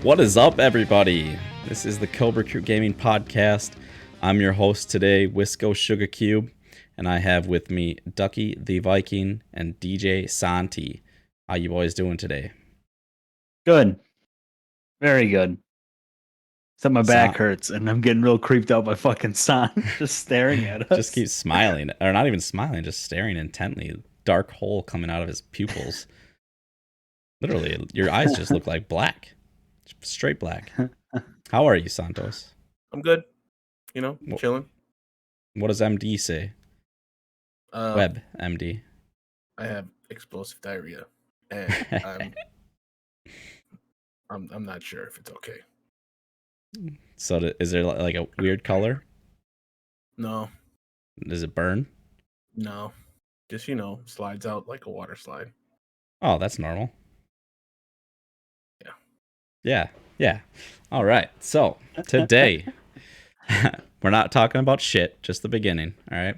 What is up, everybody? This is the Kobra Crew Gaming Podcast. I'm your host today, Wisco Sugar Cube, and I have with me Ducky the Viking and DJ Santi. How you boys doing today? Good. Very good. Except my back San- hurts and I'm getting real creeped out by fucking San just staring at us. Just keeps smiling, or not even smiling, just staring intently. Dark hole coming out of his pupils. Literally, your eyes just look like black. Straight black. How are you, Santos? I'm good. Chilling. What does MD say? Web MD. I have explosive diarrhea, and I'm not sure if it's okay. So is there like a weird color? No. Does it burn? No. Just slides out like a water slide. Oh, that's normal. Yeah. Yeah. All right. So today we're not talking about shit, just the beginning. All right.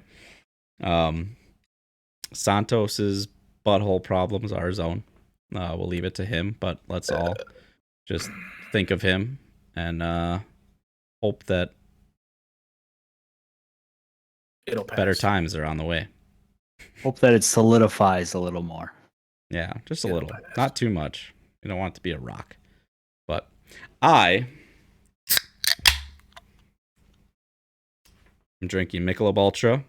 Santos's butthole problems are his own. We'll leave it to him, but let's all just think of him and hope that It'll pass. better times are on the way. Hope that it solidifies a little more. Yeah, just a It'll little. pass. Not too much. You don't want it to be a rock. But I'm drinking Michelob Ultra.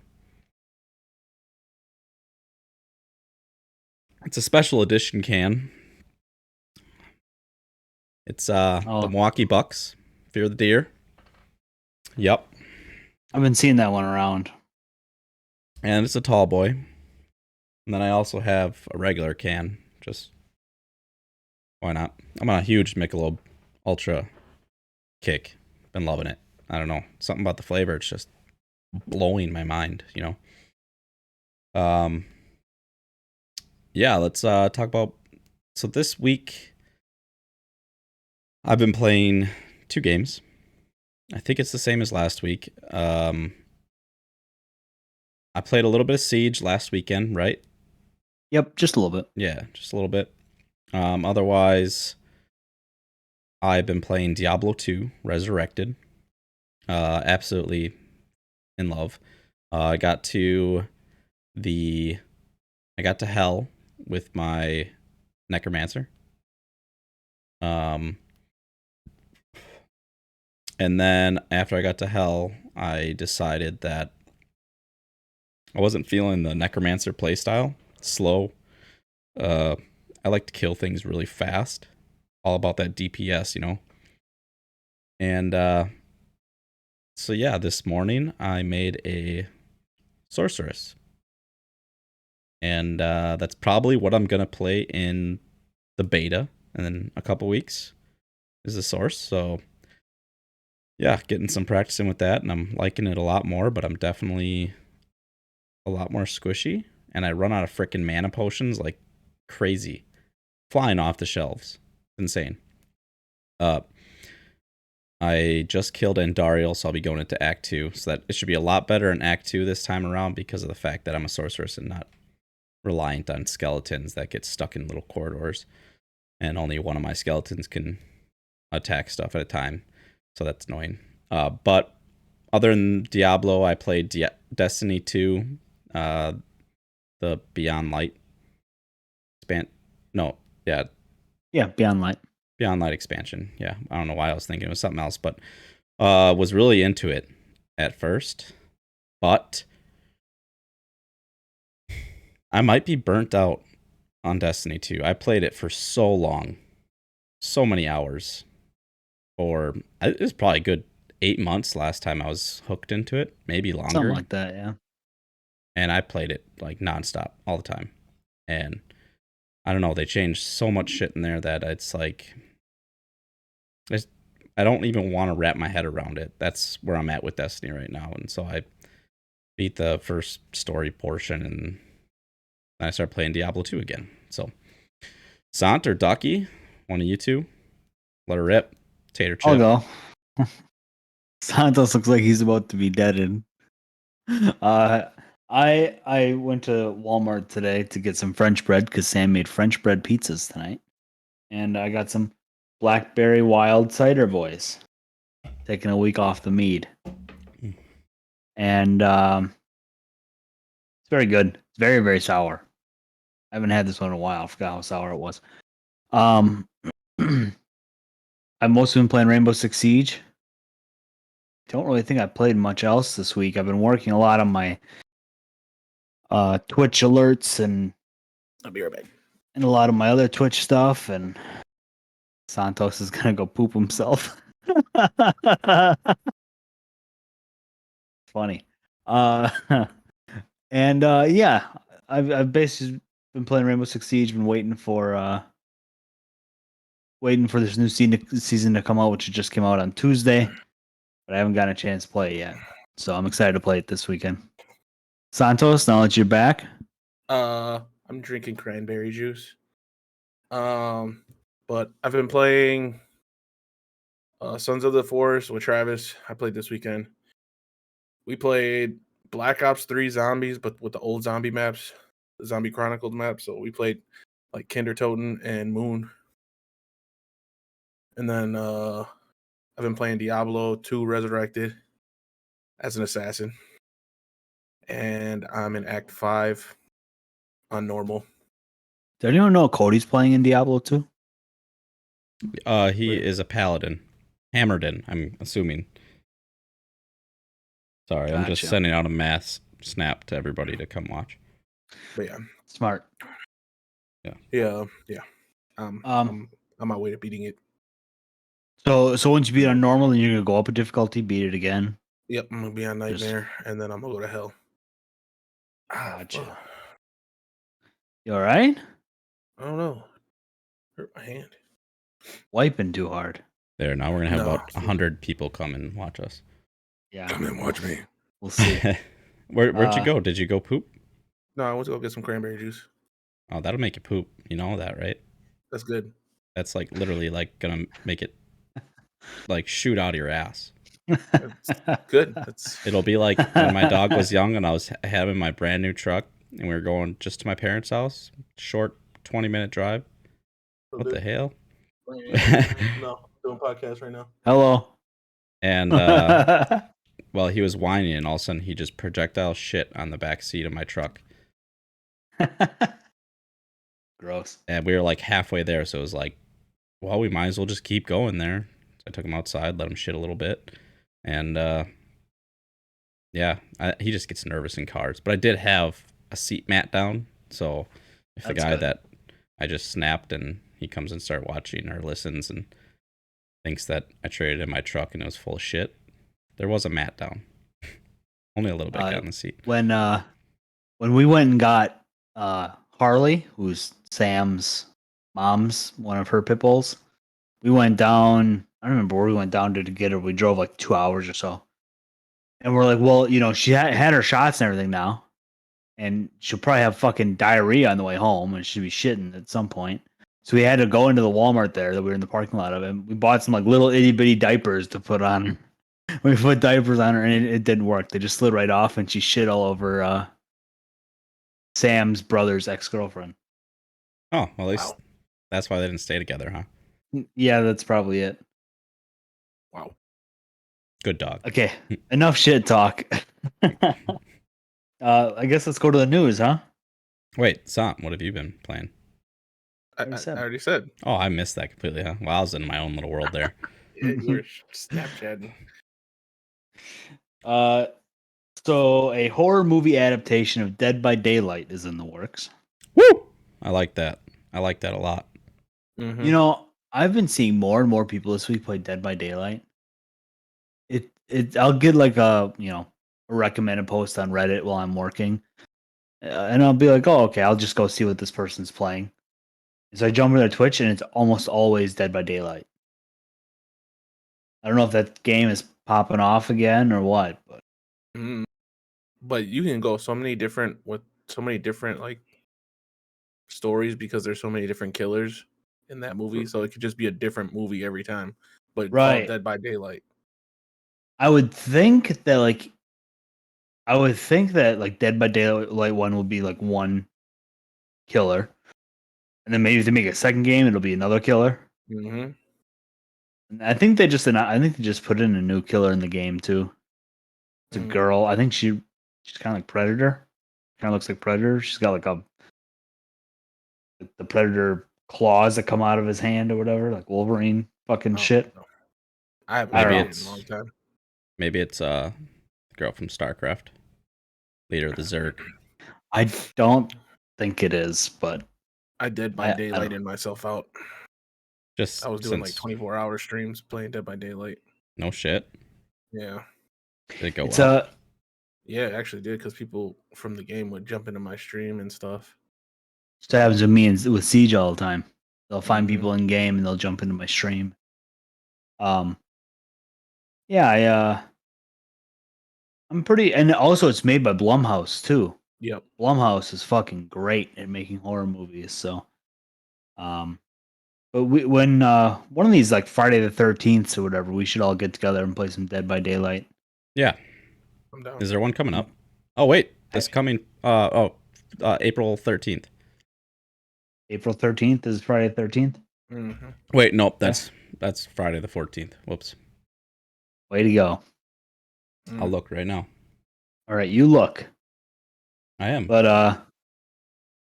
It's a special edition can. It's the Milwaukee Bucks. Fear the Deer. Yep. I've been seeing that one around. And it's a tall boy. And then I also have a regular can. Just why not? I'm on a huge Michelob Ultra kick. Been loving it. I don't know. Something about the flavor. It's just blowing my mind, Yeah, let's talk about. So this week, I've been playing 2 games. I think it's the same as last week. I played a little bit of Siege last weekend, right? Yep, just a little bit. Yeah, just a little bit. Otherwise, I've been playing Diablo 2 Resurrected. Absolutely in love. I got to hell with my necromancer. And then after I got to hell, I decided that I wasn't feeling the necromancer playstyle. Slow. I like to kill things really fast. All about that DPS, And so yeah, this morning I made a sorceress. And that's probably what I'm going to play in the beta and then a couple weeks is the source. So yeah, getting some practice in with that, and I'm liking it a lot more, but I'm definitely a lot more squishy, and I run out of freaking mana potions like crazy. Flying off the shelves. Insane. I just killed Andariel, so I'll be going into Act 2, so that it should be a lot better in Act 2 this time around because of the fact that I'm a sorceress and not reliant on skeletons that get stuck in little corridors, and only one of my skeletons can attack stuff at a time, so that's annoying. But other than Diablo, I played Destiny 2, the Beyond Light Beyond Light. Beyond Light expansion. Yeah, I don't know why I was thinking it was something else, but was really into it at first, but I might be burnt out on Destiny 2. I played it for so long, so many hours. It was probably a good 8 months last time I was hooked into it, maybe longer. Something like that, yeah. And I played it like nonstop all the time. And I don't know, they changed so much shit in there that it's like I don't even want to wrap my head around it. That's where I'm at with Destiny right now. And so I beat the first story portion and I started playing Diablo 2 again. So Sant or Ducky, one of you two, let her rip. Tater chip. I'll go. Santos looks like he's about to be deaded. I went to Walmart today to get some French bread because Sam made French bread pizzas tonight, and I got some Blackberry Wild Cider Boys. Taking a week off the mead. And it's very good. It's very, very sour. I haven't had this one in a while. I forgot how sour it was. I've mostly been playing Rainbow Six Siege. Don't really think I played much else this week. I've been working a lot on my Twitch alerts and I'll be right back. a lot of my other Twitch stuff. And Santos is gonna go poop himself. Funny. And yeah, I've basically been playing Rainbow Six Siege. Been waiting for this new season to come out, which just came out on Tuesday, but I haven't gotten a chance to play it yet. So I'm excited to play it this weekend. Santos, now that you're back, I'm drinking cranberry juice. But I've been playing Sons of the Forest with Travis. I played this weekend. We played Black Ops 3 Zombies, but with the old zombie maps, the Zombie Chronicles map. So we played like Kindertoten and Moon. And then I've been playing Diablo 2 Resurrected as an assassin. And I'm in Act 5 on normal. does anyone know Cody's playing in Diablo 2? He is a paladin. Hammerden, I'm assuming. Sorry, I'm just Gotcha. sending out a mass snap to everybody to come watch. But yeah. Smart. Yeah. I'm on my way to beating it. So once you beat on normal, then you're gonna go up a difficulty, beat it again. Yep, I'm gonna be on Nightmare, and then I'm gonna go to Hell. Gotcha. Fuck. You all right? I don't know. Hurt my hand. Wiping too hard. There, now we're gonna have No. about 100 people come and watch us. Yeah, Come and watch me. we'll see. Where'd you go? Did you go poop? No, I went to go get some cranberry juice. Oh, that'll make you poop. You know that, right? That's good. That's like literally like gonna make it like shoot out of your ass. Good. That's It'll be like when my dog was young and I was having my brand new truck and we were going just to my parents' house. Short 20-minute drive. What the hell? No, doing podcast right now. Hello. And well, he was whining and all of a sudden he just projectile shit on the back seat of my truck. Gross. And we were like halfway there, so it was like, well, we might as well just keep going there. So I took him outside, let him shit a little bit. And yeah, he just gets nervous in cars. But I did have a seat mat down, so if the That's guy good. that I just snapped and he comes and start watching or listens and thinks that I traded in my truck and it was full of shit, there was a mat down. Only a little bit got in the seat. When we went and got Harley, who's Sam's mom's one of her pit bulls, we went down. I don't remember where we went down to get her. We drove like 2 hours or so, and we're like, well, she had her shots and everything now, and she'll probably have fucking diarrhea on the way home, and she'll be shitting at some point. So we had to go into the Walmart there that we were in the parking lot of, and we bought some like little itty bitty diapers to put on. We put diapers on her, and it didn't work. They just slid right off, and she shit all over Sam's brother's ex-girlfriend. Oh, well, at least Wow. that's why they didn't stay together, huh? Yeah, that's probably it. Wow. Good dog. Okay, enough shit talk. I guess let's go to the news, huh? Wait, Sant, what have you been playing? I already said. Oh, I missed that completely, huh? Well, I was in my own little world there. Yeah, you were Snapchatting. So a horror movie adaptation of Dead by Daylight is in the works. Woo! I like that. I like that a lot. Mm-hmm. I've been seeing more and more people this week play Dead by Daylight. I'll get like a recommended post on Reddit while I'm working, and I'll be like, oh, okay, I'll just go see what this person's playing. So I jump into Twitch, and it's almost always Dead by Daylight. I don't know if that game is popping off again or what, but But you can go so many different like stories because there's so many different killers in that movie. So it could just be a different movie every time, but Right. called Dead by Daylight. I would think that like Dead by Daylight 1 will be like one killer, and then maybe if they make a second game, it'll be another killer. Mm-hmm. And I think they just put in a new killer in the game too. It's a girl. I think she's kind of like Predator. Kind of looks like Predator. She's got like the Predator claws that come out of his hand or whatever, like Wolverine fucking shit. No. I haven't I don't played know. it in a long time. Maybe it's the girl from StarCraft, leader of the Zerg. I don't think it is, but I Dead by I Daylight don't. in myself out. Just I was doing like since 24-hour streams playing Dead by Daylight. no shit, Yeah. did it go It's well? Yeah, it actually did because people from the game would jump into my stream and stuff. It happens with me and with Siege all the time. They'll find Mhm. people in game and they'll jump into my stream. Yeah, I'm pretty, and also it's made by Blumhouse too. Yep. Blumhouse is fucking great at making horror movies. So, but when one of these like Friday the 13th or whatever, we should all get together and play some Dead by Daylight. Yeah. I'm down. Is there one coming up? Oh wait, this coming. April 13th. April 13th is Friday the 13th. Mm-hmm. Wait, nope, that's Friday the 14th. Whoops. Way to go! I'll look right now. All right, you look. I am. But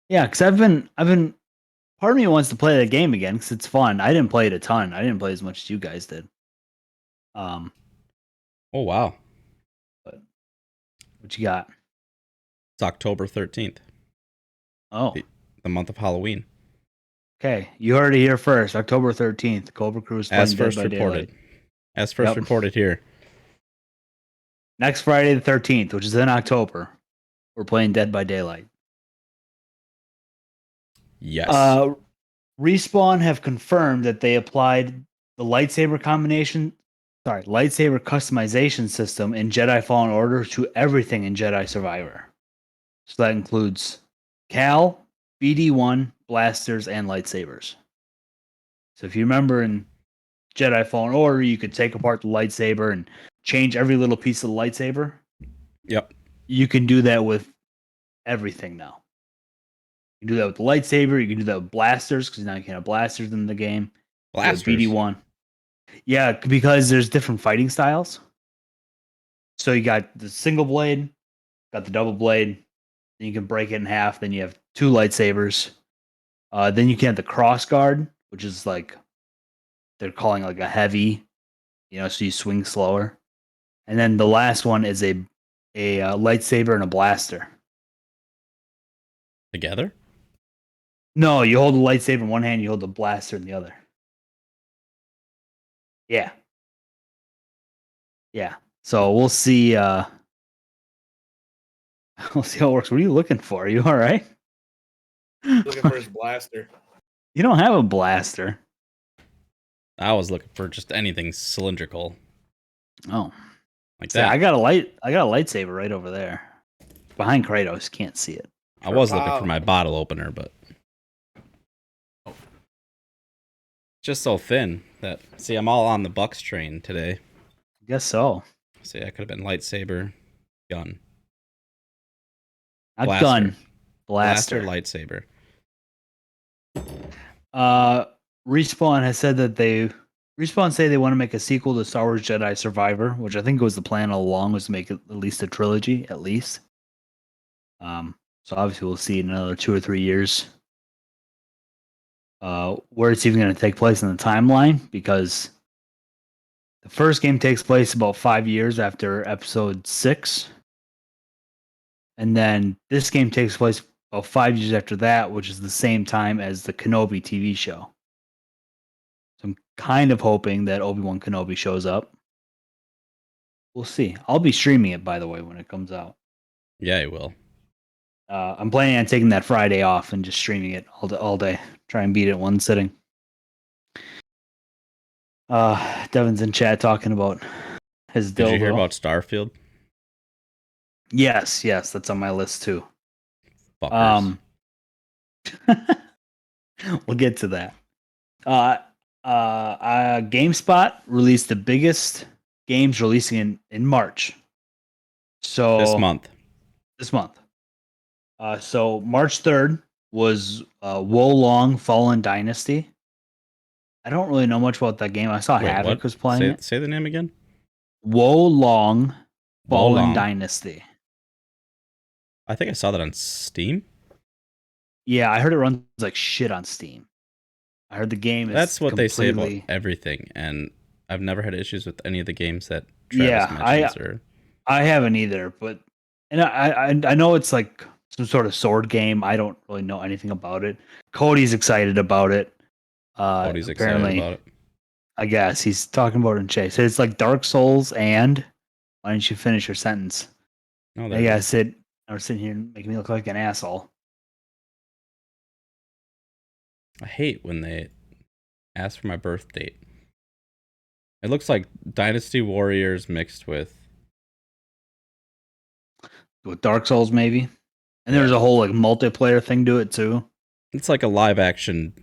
yeah, because I've been. Part of me wants to play the game again because it's fun. I didn't play it a ton. I didn't play as much as you guys did. Oh wow. But what you got? It's October 13th. Oh, The month of Halloween. okay. You heard it here first. October 13th. Cobra Crew is playing As Dead first by reported. Daylight. As first reported here. Next Friday the 13th, which is in October, we're playing Dead by Daylight. Yes. Respawn have confirmed that they applied the lightsaber customization system in Jedi Fallen Order to everything in Jedi Survivor. So that includes Cal, BD1, blasters, and lightsabers. So if you remember in Jedi Fallen Order, you could take apart the lightsaber and change every little piece of the lightsaber. Yep. You can do that with everything now. You can do that with the lightsaber. You can do that with blasters because now you can have blasters in the game. Blasters. BD1. Yeah, because there's different fighting styles. So you got the single blade, got the double blade. Then you can break it in half. Then you have two lightsabers. Then you can have the cross guard, which is like they're calling like a heavy, so you swing slower. And then the last one is a lightsaber and a blaster. Together? No, you hold the lightsaber in one hand, you hold the blaster in the other. Yeah. Yeah. So we'll see. We'll see how it works. What are you looking for? Are you all right? Looking for his blaster. You don't have a blaster. I was looking for just anything cylindrical. Oh. Like See, that. I got a lightsaber right over there. Behind Kratos. Can't see it. I was looking for my bottle opener, but just so thin that I'm all on the Bucks train today. I guess so. See, I could have been lightsaber, gun. Not Blaster. gun. Blaster. Lightsaber. Respawn has said that Respawn say they want to make a sequel to Star Wars Jedi Survivor, which I think was the plan all along, was to make it at least a trilogy, at least. So obviously we'll see in another 2 or 3 years where it's even going to take place in the timeline, because the first game takes place about 5 years after Episode 6, and then this game takes place about 5 years after that, which is the same time as the Kenobi TV show. So I'm kind of hoping that Obi-Wan Kenobi shows up. We'll see. I'll be streaming it, by the way, when it comes out. Yeah, I will. I'm planning on taking that Friday off and just streaming it all day. Try and beat it in one sitting. Devin's in chat talking about his dildo. Did you hear about Starfield? Yes, that's on my list too. Fuckers. We'll get to that. GameSpot released the biggest games releasing in March. So This month. So March 3rd was Wolong Fallen Dynasty. I don't really know much about that game. I saw Wait, Havoc what? was playing it. Say the name again. Wo Long Fallen Wolong. Dynasty. I think I saw that on Steam. Yeah, I heard it runs like shit on Steam. I heard the game is That's what they say about completely. everything, and I've never had issues with any of the games that Travis Yeah, mentions. Or I haven't either, but and I know it's like some sort of sword game. I don't really know anything about it. Cody's excited about it. Cody's excited Apparently, about it. I guess he's talking about it in Chase. So it's like Dark Souls and why didn't you finish your sentence? Oh, there I you go. guess it. I was sitting here making me look like an asshole. I hate when they ask for my birth date. It looks like Dynasty Warriors mixed with. With Dark Souls, maybe. And Yeah. there's a whole like multiplayer thing to it too. It's like a live action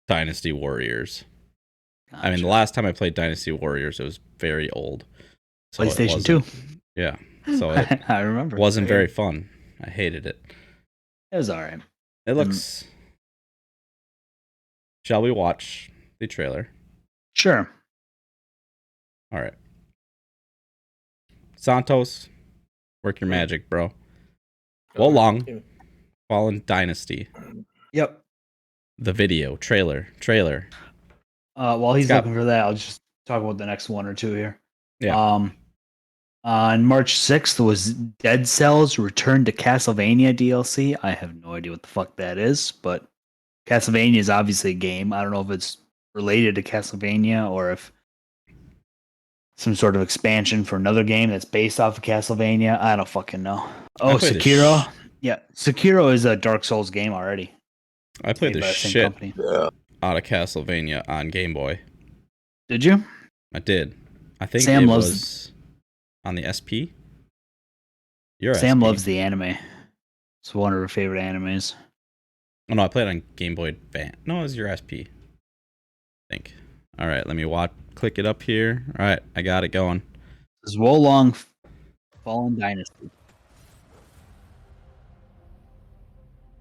Dynasty Warriors. I mean, the Gotcha. last time I played Dynasty Warriors, it was very old. So it PlayStation 2. Yeah. So it I remember. wasn't very fun. I hated it. It was alright. It looks. Shall we watch the trailer? Sure. All right. Santos, work your magic, bro. Wolong, Fallen Dynasty. Yep. The video, trailer. While he's got- looking for that, I'll just talk about the next one or two here. Yeah. On March 6th was Dead Cells Return to Castlevania DLC. I have no idea what the fuck that is, but Castlevania is obviously a game. I don't know if it's related to Castlevania or if some sort of expansion for another game that's based off of Castlevania. I don't fucking know. Oh, played the Sekiro. Yeah, Sekiro is a Dark Souls game already. I played the Made by same shit company. out of Castlevania on Game Boy. Did you? I did. I think Sam it loves- was on the SP. Your Sam SP. loves the anime. It's one of her favorite animes. Oh no, I played on Game Boy Advance. No, it was your SP. I think. All right, let me click it up here. All right, I got it going. This is Wolong Fallen Dynasty.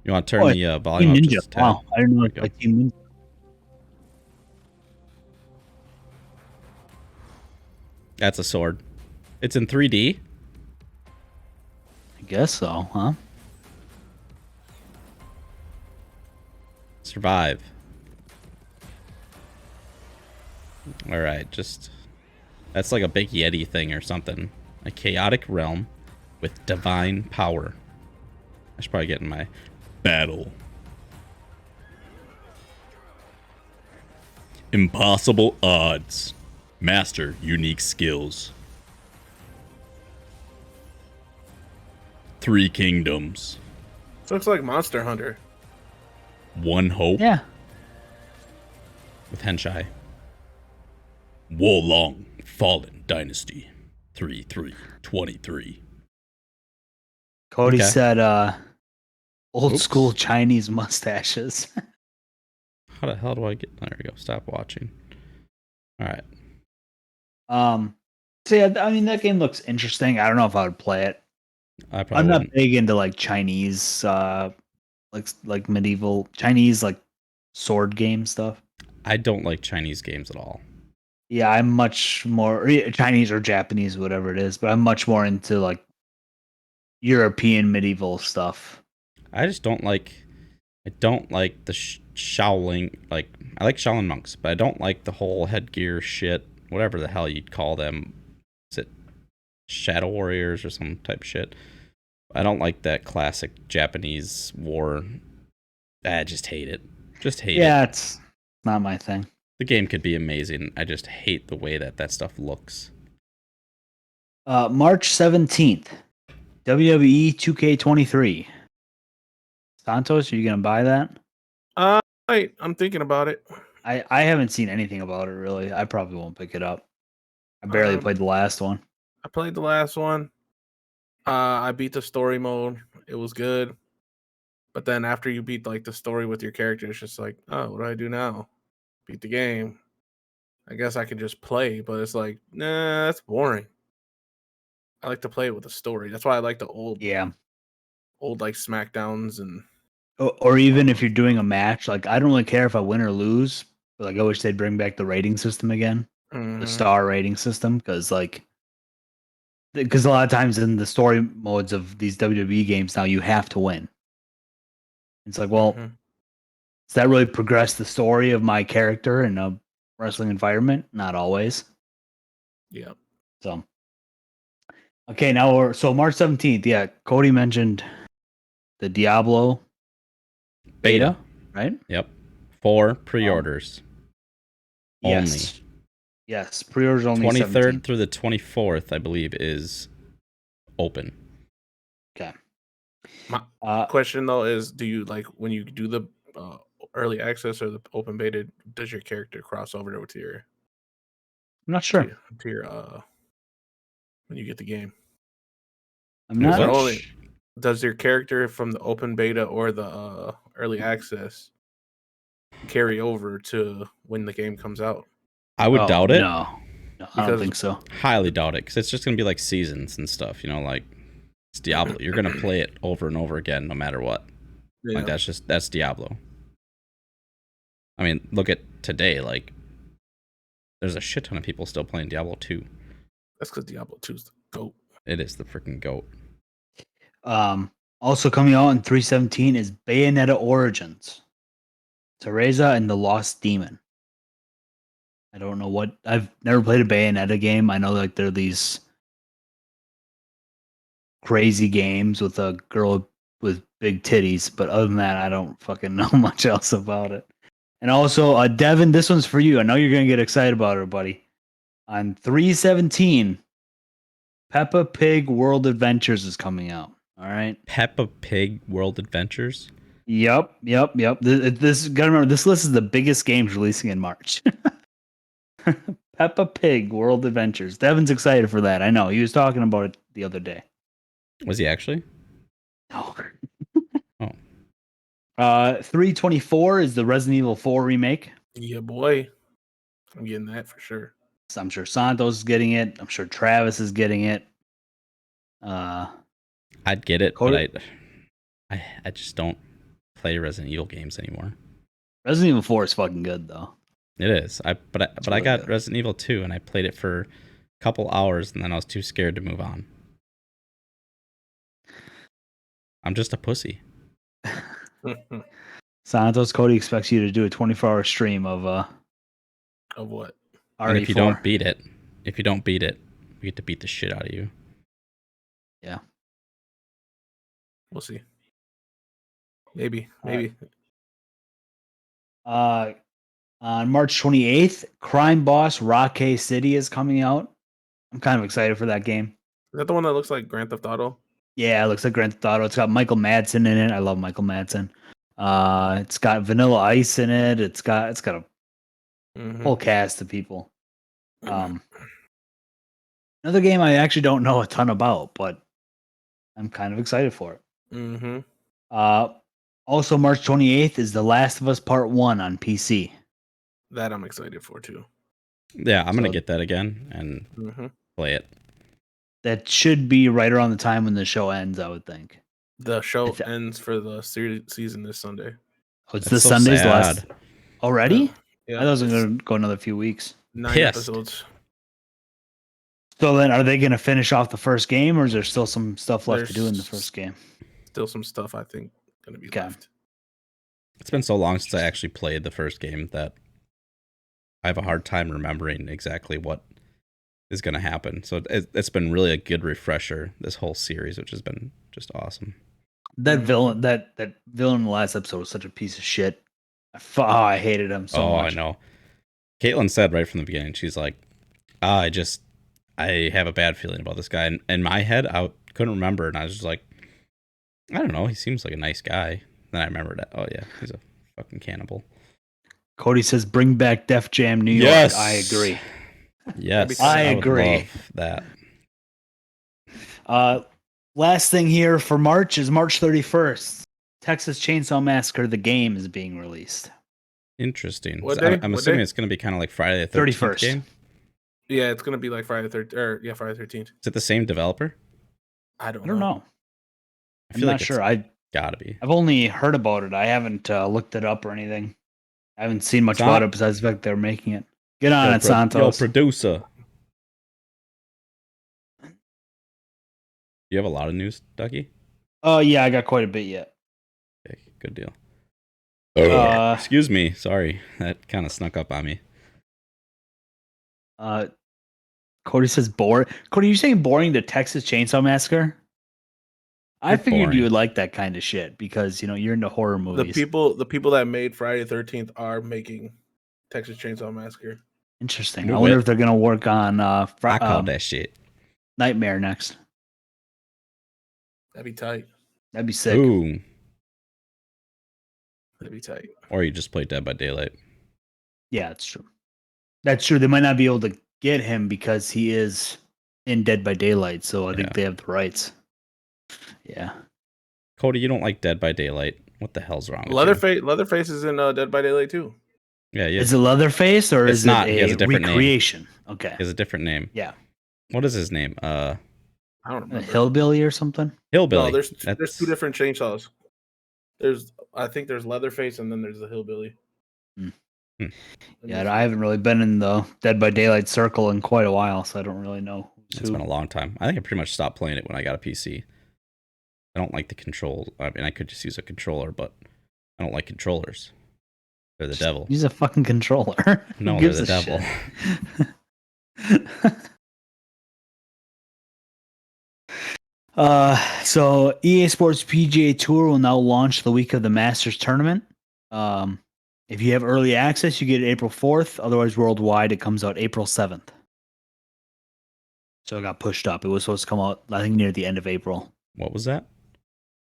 You want to turn the Team volume up Ninja. just a tad? Wow, I didn't know There it's we like Team Ninja. That's a sword. It's in 3D. I guess so, huh? Survive. All right, that's like a big Yeti thing or something. A chaotic realm with divine power. I should probably get in my battle. Impossible odds. Master unique skills. 3 kingdoms. Looks like Monster Hunter. 1 hope. Yeah. With Henshai. Wolong Fallen Dynasty. 3/3/23. Cody Okay. said old Oops. school Chinese mustaches. How the hell do I get? There we go. Stop watching. All right. So yeah, I mean that game looks interesting. I don't know if I would play it. I probably I'm not wouldn't. big into like Chinese like medieval Chinese like sword game stuff. I don't like Chinese games at all. Yeah, I'm much more Chinese or Japanese, whatever it is, but I'm much more into like European medieval stuff. I just don't like. I don't like the Shaolin. Like I like Shaolin monks, but I don't like the whole headgear shit. Whatever the hell you'd call them. Is it Shadow Warriors or some type of shit? I don't like that classic Japanese war. I just hate it. Just hate it. Yeah, it's not my thing. The game could be amazing. I just hate the way that stuff looks. March 17th, WWE 2K23. Santos, are you gonna buy that? I'm thinking about it. I haven't seen anything about it really. I probably won't pick it up. I barely played the last one. I played the last one. I beat the story mode. It was good. But then after you beat like the story with your character, it's just like, oh, what do I do now? Beat the game. I guess I can just play, but it's like, nah, that's boring. I like to play it with a story. That's why I like the old like SmackDowns and Or even if you're doing a match, like I don't really care if I win or lose. But like, I wish they'd bring back the rating system again, the Mhm. star rating system, because a lot of times in the story modes of these WWE games now, you have to win. It's like, well, Mhm. does that really progress the story of my character in a wrestling environment? Not always. Yeah. So, okay, now so March 17th. Yeah, Cody mentioned the Diablo beta, right? Yep. 4 pre-orders only. Yes. Yes. Pre-orders only 23rd 17th. through the 24th, I believe, is open. Okay. My question though is, do you like when you do the early access or the open beta? Does your character cross over to your I'm not sure. to your when you get the game? I'm Wait, Is there not. what? only does your character from the open beta or the early access carry over to when the game comes out? I would doubt it. No, I don't Because think so. Highly doubt it, because it's just gonna be like seasons and stuff. You know, like it's Diablo. You're gonna play it over and over again, no matter what. yeah, Like that's Diablo. I mean, look at today. Like, there's a shit ton of people still playing Diablo 2. that's because Diablo 2 is the GOAT. It is the freaking goat. Also coming out in 317 is Bayonetta Origins. Teresa and the Lost Demon. I don't know what I've never played a Bayonetta game. I know like they're these crazy games with a girl with big titties, but other than that, I don't fucking know much else about it. And also, Devin, this one's for you. I know you're gonna get excited about it, buddy. On 317, Peppa Pig World Adventures is coming out. All right. Peppa Pig World Adventures. Yep. This gotta remember this list is the biggest games releasing in March. Peppa Pig World Adventures. Devin's excited for that. I know. He was talking about it the other day. Was he actually? No. Oh, 324 is the Resident Evil 4 remake. Yeah, boy, I'm getting that for sure. So I'm sure Santos is getting it. I'm sure Travis is getting it. I'd get it, Cody- but I just don't play Resident Evil games anymore. Resident Evil 4 is fucking good though. It is. I really got good. Resident Evil 2 and I played it for a couple hours and then I was too scared to move on. I'm just a pussy. Santos Cody expects you to do a 24-hour stream of Of what? RE4. And if you don't beat it, we get to beat the shit out of you. Yeah. We'll see. Maybe. On March 28th, Crime Boss Rockay City is coming out. I'm kind of excited for that game. Is that the one that looks like Grand Theft Auto? Yeah, it looks like Grand Theft Auto. It's got Michael Madsen in it. I love Michael Madsen. It's got Vanilla Ice in it. It's got a whole cast of people. Another game I actually don't know a ton about, but I'm kind of excited for it. Mm-hmm. Also, March 28th is The Last of Us Part 1 on PC. That I'm excited for too. Yeah, I'm gonna get that again and play it. That should be right around the time when the show ends, I would think. The show ends for the season this Sunday. Oh, it's That's this so Sunday's sad. last. Already? Yeah, I thought it was going to go another few weeks. 9 Pissed. episodes. So then, are they going to finish off the first game, or is there still some stuff left to do in the first game? Still some stuff I think going to be left. It's been so long since I actually played the first game that I have a hard time remembering exactly what is going to happen. So it's been really a good refresher, this whole series, which has been just awesome. That villain, that villain in the last episode was such a piece of shit. I hated him so much. I know. Caitlin said right from the beginning, she's like, I have a bad feeling about this guy. And in my head, I couldn't remember. And I was just like, I don't know. He seems like a nice guy. Then I remembered that. Oh, yeah. He's a fucking cannibal. Cody says, bring back Def Jam New York. Yes. I agree. Yes. I would agree. love that. Last thing here for March is March 31st. Texas Chainsaw Massacre, the game, is being released. Interesting. What So day? I'm What assuming day? it's going to be kind of like Friday the 13th 31st. game. Yeah, it's going to be like Friday the 13th. Is it the same developer? I don't know. I I'm feel not like sure. it's gotta be. I've only heard about it. I haven't looked it up or anything. I haven't seen much Sant- about it besides the fact they're making it. Get on it, Yo, Santos. producer. You have a lot of news, Ducky? Oh yeah, I got quite a bit yet. Okay, good deal. Uh, Excuse me. Sorry. That kind of snuck up on me. Cody says boring. Cody, you saying boring the Texas Chainsaw Massacre? I You're figured boring. you would like that kind of shit because you're into horror movies. The people that made Friday the 13th are making Texas Chainsaw Massacre. Interesting. Move I wonder it. if they're gonna work on I call that shit. Nightmare next. That'd be tight. That'd be sick. Ooh. That'd be tight. Or you just play Dead by Daylight. Yeah, that's true. That's true. They might not be able to get him because he is in Dead by Daylight, so I think they have the rights. Yeah. Cody, you don't like Dead by Daylight. What the hell's wrong with Leatherface is in Dead by Daylight too. you? Yeah. Is it Leatherface or It's is not. it He has a different name. recreation? Okay. He has a different name. Yeah. What is his name? I don't A remember. hillbilly or something? Hillbilly. No, there's two different chainsaws. I think there's Leatherface and then there's the hillbilly. Hmm. Yeah, I haven't really been in the Dead by Daylight circle in quite a while, so I don't really know who's It's who. been a long time. I think I pretty much stopped playing it when I got a PC. I don't like the control. I mean, I could just use a controller, but I don't like controllers. They're the devil. Use a fucking controller. No, Who they're gives the a devil. shit? So EA Sports PGA Tour will now launch the week of the Masters tournament. If you have early access, you get it April 4th. Otherwise, worldwide, it comes out April 7th. So it got pushed up. It was supposed to come out, I think, near the end of April. What was that?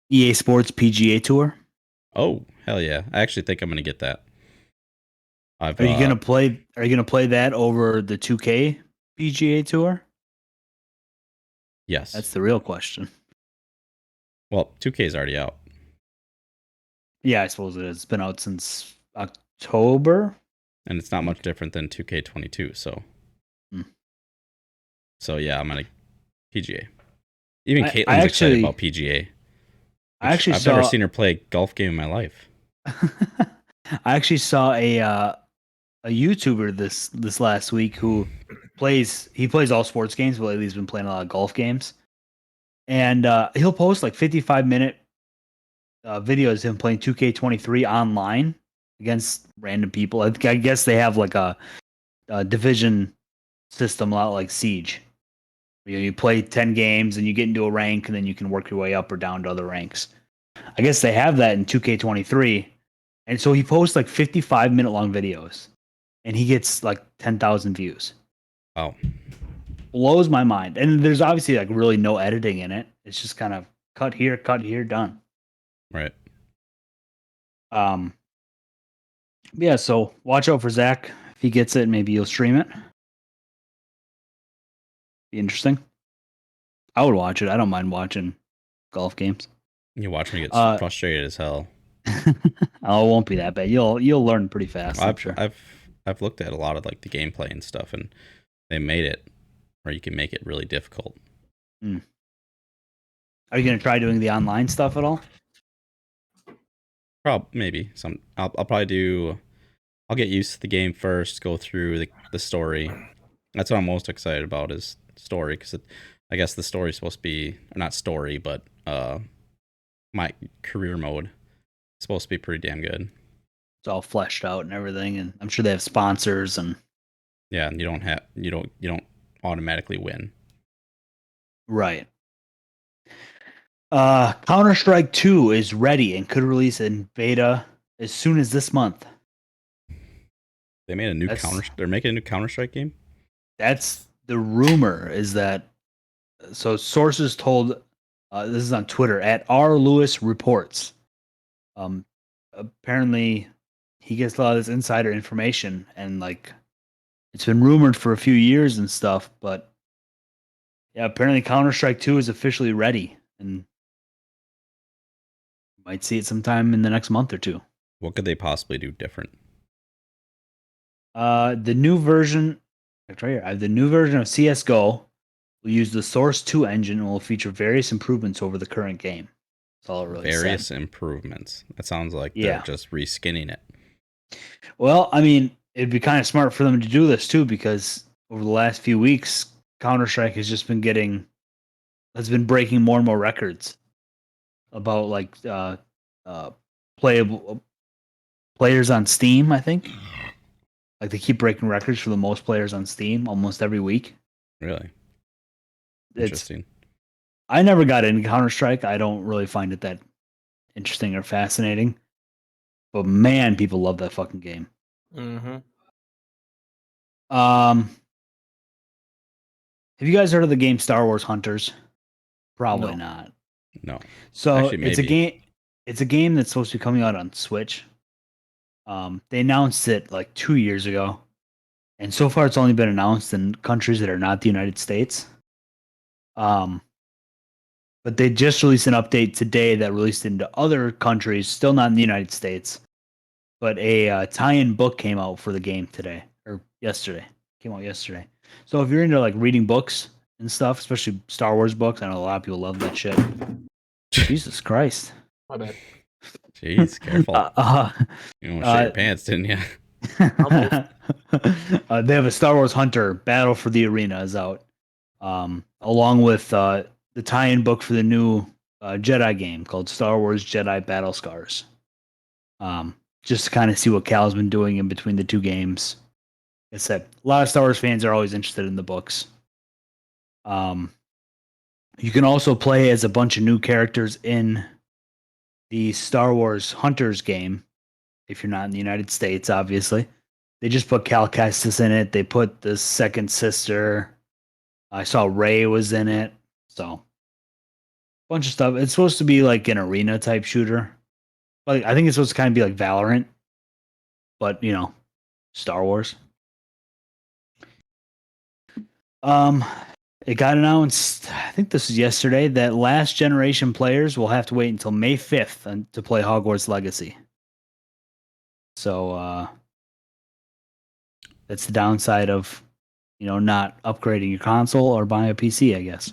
EA Sports PGA Tour. Oh, hell yeah. I actually think I'm going to get that. Are you gonna play? Are you gonna play that over the 2K PGA Tour? Yes. That's the real question. Well, 2K is already out. Yeah, I suppose it is. It's been out since October. And it's not much different than 2K22, so. So yeah, I'm going to PGA. Even Caitlin's excited about PGA. I've never seen her play a golf game in my life. I actually saw a YouTuber this last week who plays all sports games, but lately he's been playing a lot of golf games. And he'll post like 55-minute videos of him playing 2K23 online against random people. I guess they have like a division system, a lot like Siege. You play 10 games and you get into a rank, and then you can work your way up or down to other ranks. I guess they have that in 2K23. And so he posts like 55-minute long videos, and he gets like 10,000 views. Wow. Blows my mind. And there's obviously like really no editing in it. It's just kind of cut here, done. Right. Yeah, so watch out for Zach. If he gets it, maybe you'll stream it. Be interesting. I would watch it. I don't mind watching golf games. You watch me get frustrated as hell. Oh, it won't be that bad. You'll learn pretty fast. I've looked at a lot of like the gameplay and stuff, and they made it where you can make it really difficult. Are you gonna try doing the online stuff at all? Maybe some. I'll probably do. I'll get used to the game first. Go through the story. That's what I'm most excited about is story, because I guess the story is supposed to be, or not story, but my career mode is supposed to be pretty damn good. It's all fleshed out and everything, and I'm sure they have sponsors and. Yeah, and you don't automatically win. Right. Counter-Strike 2 is ready and could release in beta as soon as this month. They made a new They're making a new Counter-Strike game? That's the rumor, is that. So sources told, this is on Twitter, at R. Lewis Reports. Apparently, he gets a lot of this insider information, and like, it's been rumored for a few years and stuff, but yeah, apparently Counter-Strike 2 is officially ready, and might see it sometime in the next month or two. What could they possibly do different? The new version, right here, the new version of CS:GO will use the Source 2 engine and will feature various improvements over the current game. That's all it really Various said. improvements. That sounds like they're just reskinning it. Well, I mean, it'd be kind of smart for them to do this too, because over the last few weeks, Counter-Strike has been breaking more and more records about like playable players on Steam, I think. Like they keep breaking records for the most players on Steam almost every week. Really It's interesting. I never got into Counter-Strike. I don't really find it that interesting or fascinating. But man, people love that fucking game. Mm-hmm. Have you guys heard of the game Star Wars Hunters? Probably No. not. No, So actually, it's a maybe. game. It's a game that's supposed to be coming out on Switch. They announced it like 2 years ago, and so far it's only been announced in countries that are not the United States. Um, but they just released an update today that released into other countries, still not in the United States. But a tie-in book came out for the game today or yesterday. Came out yesterday. So if you're into like reading books and stuff, especially Star Wars books, I know a lot of people love that shit. Jesus Christ! My bad. Jeez, careful. Uh, uh, You almost shit your pants, didn't you? Almost. They have a Star Wars Hunter Battle for the Arena is out, along with the tie-in book for the new Jedi game called Star Wars Jedi Battle Scars. Just to kind of see what Cal's been doing in between the two games. Like I said, a lot of Star Wars fans are always interested in the books. You can also play as a bunch of new characters in the Star Wars Hunters game if you're not in the United States, obviously. They just put Cal Kestis in it. They put the second sister. I saw Ray was in it. So, bunch of stuff. It's supposed to be like an arena type shooter. Like I think it's supposed to kind of be like Valorant, but Star Wars. It got announced, I think this is yesterday, that last generation players will have to wait until May 5th to play Hogwarts Legacy. So that's the downside of, not upgrading your console or buying a PC, I guess.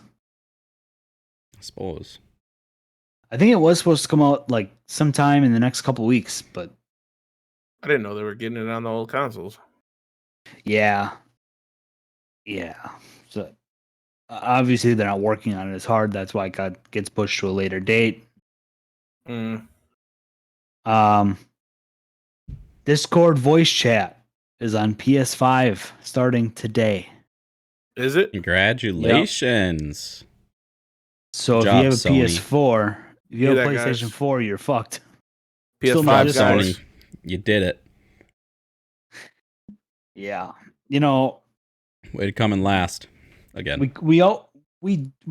I suppose. I think it was supposed to come out like sometime in the next couple weeks, but I didn't know they were getting it on the old consoles. yeah. So obviously they're not working on it as hard. That's why it gets pushed to a later date. Mm. Discord voice chat is on PS5 starting today. Is it? Congratulations. So Good if job, you have a Sony. PS4, if you have a Hear that, PlayStation guys? 4, you're fucked. PS5 Still Job, not guys. Sony. You did it. Yeah. Way to come in last. Again. We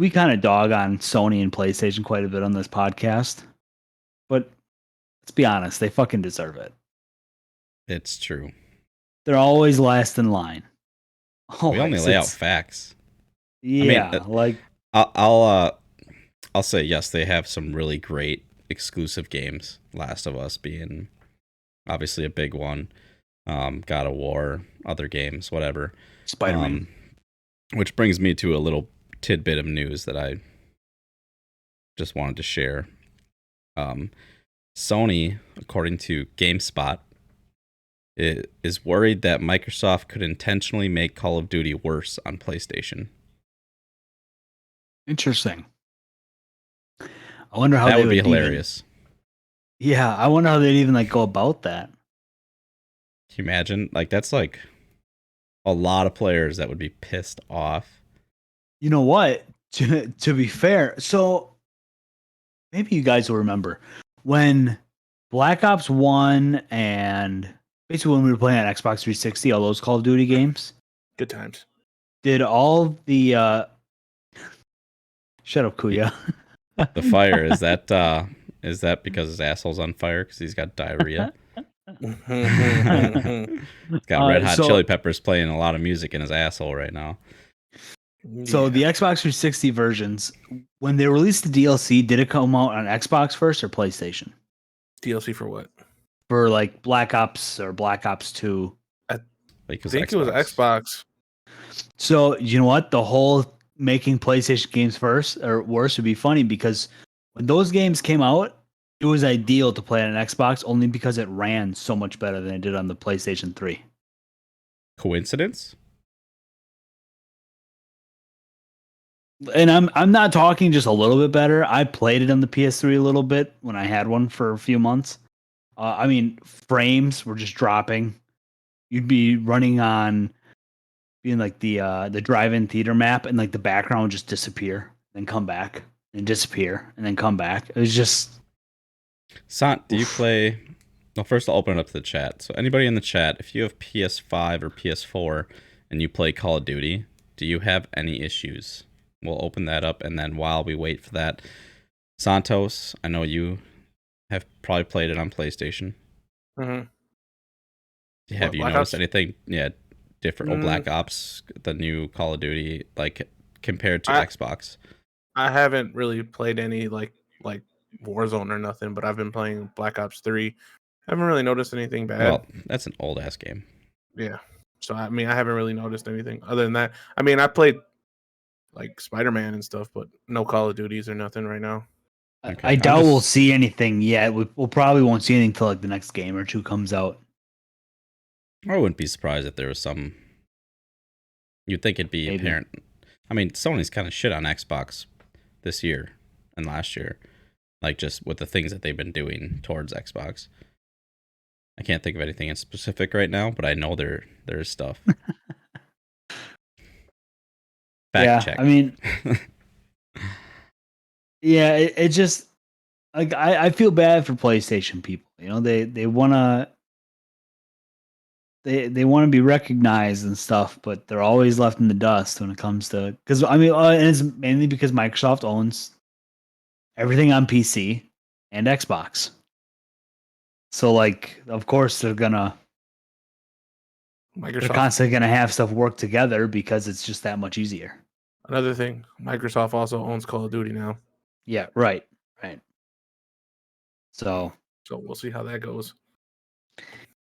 kind of dog on Sony and PlayStation quite a bit on this podcast. But let's be honest, they fucking deserve it. It's true. They're always last in line. We only lay out facts. Yeah, I'll say yes, they have some really great exclusive games. Last of Us being obviously a big one. God of War, other games, whatever. Spider-Man. Which brings me to a little tidbit of news that I just wanted to share. Sony, according to GameSpot, is worried that Microsoft could intentionally make Call of Duty worse on PlayStation. Interesting. I wonder how that they would be hilarious. Yeah, I wonder how they'd even go about that. Can you imagine? That's like a lot of players that would be pissed off. You know what? To be fair, so maybe you guys will remember when Black Ops 1 and basically when we were playing on Xbox 360, all those Call of Duty games. Good times. Did all the shut up, Kuya. The fire, is that because his asshole's on fire because he's got diarrhea? He's got Red Hot Chili Peppers playing a lot of music in his asshole right now. So the Xbox 360 versions, when they released the DLC, did it come out on Xbox first or PlayStation? DLC for what? For Black Ops or Black Ops 2. I think it was Xbox. So you know what? The whole making PlayStation games first or worse would be funny because when those games came out, it was ideal to play on an Xbox only because it ran so much better than it did on the PlayStation 3. Coincidence? And I'm not talking just a little bit better. I played it on the PS3 a little bit when I had one for a few months. I mean, frames were just dropping. You'd be running on being like the drive-in theater map, and like the background would just disappear, then come back, and disappear, and then come back. It was just Sant, do you oof. play? Well, first I'll open it up to the chat. So anybody in the chat, if you have PS5 or PS4 and you play Call of Duty, do you have any issues? We'll open that up, and then while we wait for that, Santos, I know you have probably played it on PlayStation. Mm-hmm. Have you Black noticed Ops? anything? Yeah, different. Oh, Black Ops, the new Call of Duty, like compared to Xbox. I haven't really played any like Warzone or nothing, but I've been playing Black Ops 3. I haven't really noticed anything bad. Well, that's an old ass game. Yeah. So I mean, I haven't really noticed anything other than that. I mean, I played like Spider-Man and stuff, but no Call of Duties or nothing right now. Okay. I doubt we'll see anything yet. We'll probably won't see anything till like the next game or two comes out. I wouldn't be surprised if there was some. You'd think it'd be Maybe. apparent. I mean, Sony's kind of shit on Xbox this year and last year, like just with the things that they've been doing towards Xbox. I can't think of anything in specific right now, but I know there is stuff. Fact check. I mean, yeah, it just like I feel bad for PlayStation people. You know, they wanna they want to be recognized and stuff, but they're always left in the dust when it comes to because I mean, and it's mainly because Microsoft owns everything on PC and Xbox. So like, of course they're constantly gonna have stuff work together because it's just that much easier. Another thing, Microsoft also owns Call of Duty now. Yeah, right. So we'll see how that goes.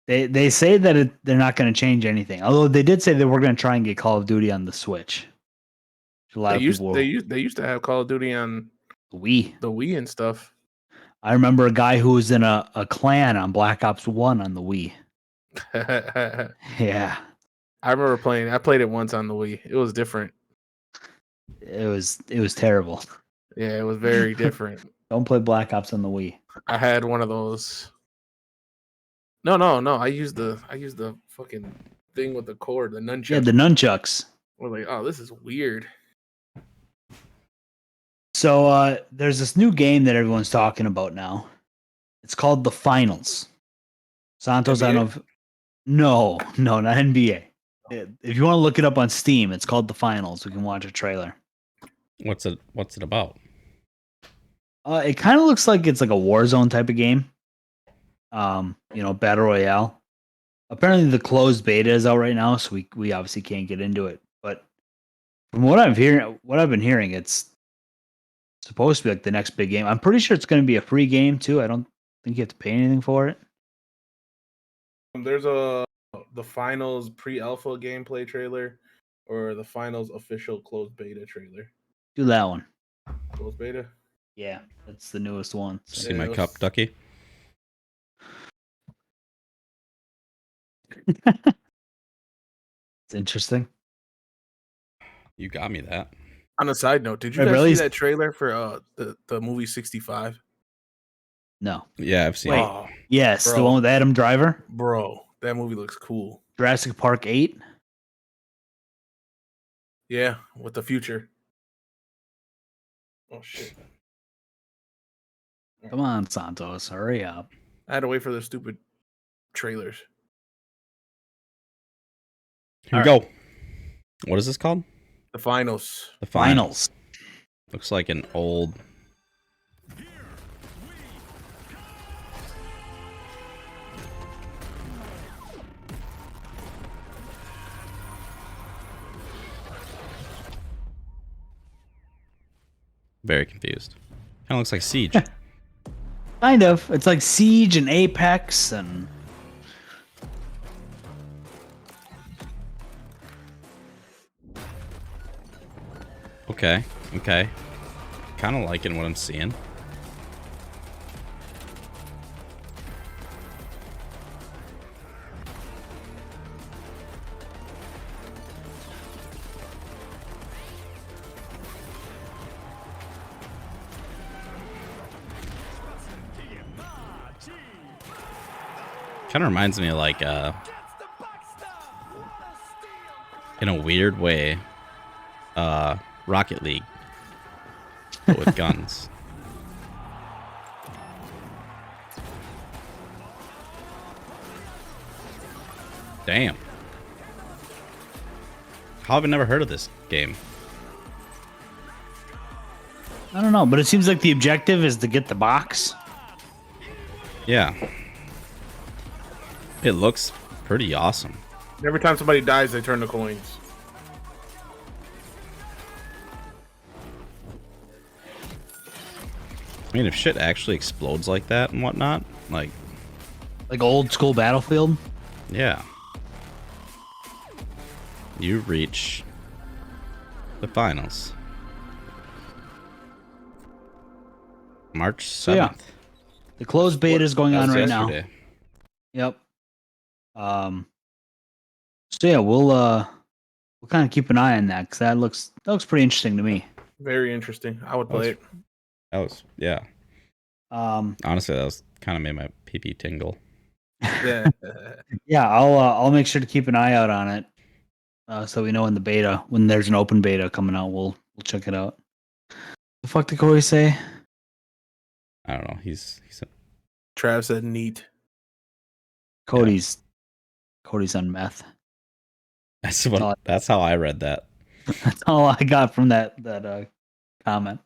They say that they're not going to change anything. Although they did say that we're going to try and get Call of Duty on the Switch. A lot of people. They used to have Call of Duty on the Wii and stuff. I remember a guy who was in a clan on Black Ops 1 on the Wii. Yeah. I remember playing. I played it once on the Wii. It was different. It was terrible. Yeah, it was very different. Don't play Black Ops on the Wii. I had one of those. No. I used the fucking thing with the cord, the nunchuck. Yeah, the nunchucks. We're like, oh, this is weird. So there's this new game that everyone's talking about now. It's called The Finals. Santos, NBA? I don't know if... No, not NBA. If you want to look it up on Steam, it's called The Finals. We can watch a trailer. What's it about? It kind of looks like it's like a Warzone type of game. Battle Royale. Apparently the closed beta is out right now, so we obviously can't get into it. But from what I've been hearing, it's supposed to be like the next big game. I'm pretty sure it's going to be a free game too. I don't think you have to pay anything for it. There's the finals pre-alpha gameplay trailer or the finals official closed beta trailer. Do that one. Closed beta? Yeah, that's the newest one. So. See my cup, Ducky? It's interesting. You got me that. On a side note, did you guys see that trailer for the movie 65? No. Yeah, I've seen it. Yes, bro. The one with Adam Driver? Bro, that movie looks cool. Jurassic Park 8? Yeah, with the future. Oh, shit. Come on, Santos, hurry up. I had to wait for the stupid trailers. Here we go. What is this called? The Finals. The Finals. Looks like an old... Very confused. Kind of looks like Siege. Kind of. It's like Siege and Apex and... Okay. Kind of liking what I'm seeing. Kind of reminds me of like, in a weird way, Rocket League, but with guns. Damn. How have I never heard of this game? I don't know, but it seems like the objective is to get the box. Yeah. It looks pretty awesome. Every time somebody dies, they turn to coins. I mean, if shit actually explodes like that and whatnot, like, Old school Battlefield. yeah. You reach the finals. March 7th. So, yeah. The closed beta is going That on was right yesterday. now. Yep. So yeah, we'll kind of keep an eye on that because that looks pretty interesting to me. Very interesting. I would play it. That was, yeah. Honestly, that was kind of made my pee-pee tingle. Yeah. Yeah, I'll make sure to keep an eye out on it, so we know when there's an open beta coming out, we'll check it out. The fuck did Corey say? I don't know. He's Trav said neat. Cody's on meth. that's how I read that. That's all I got from that comment.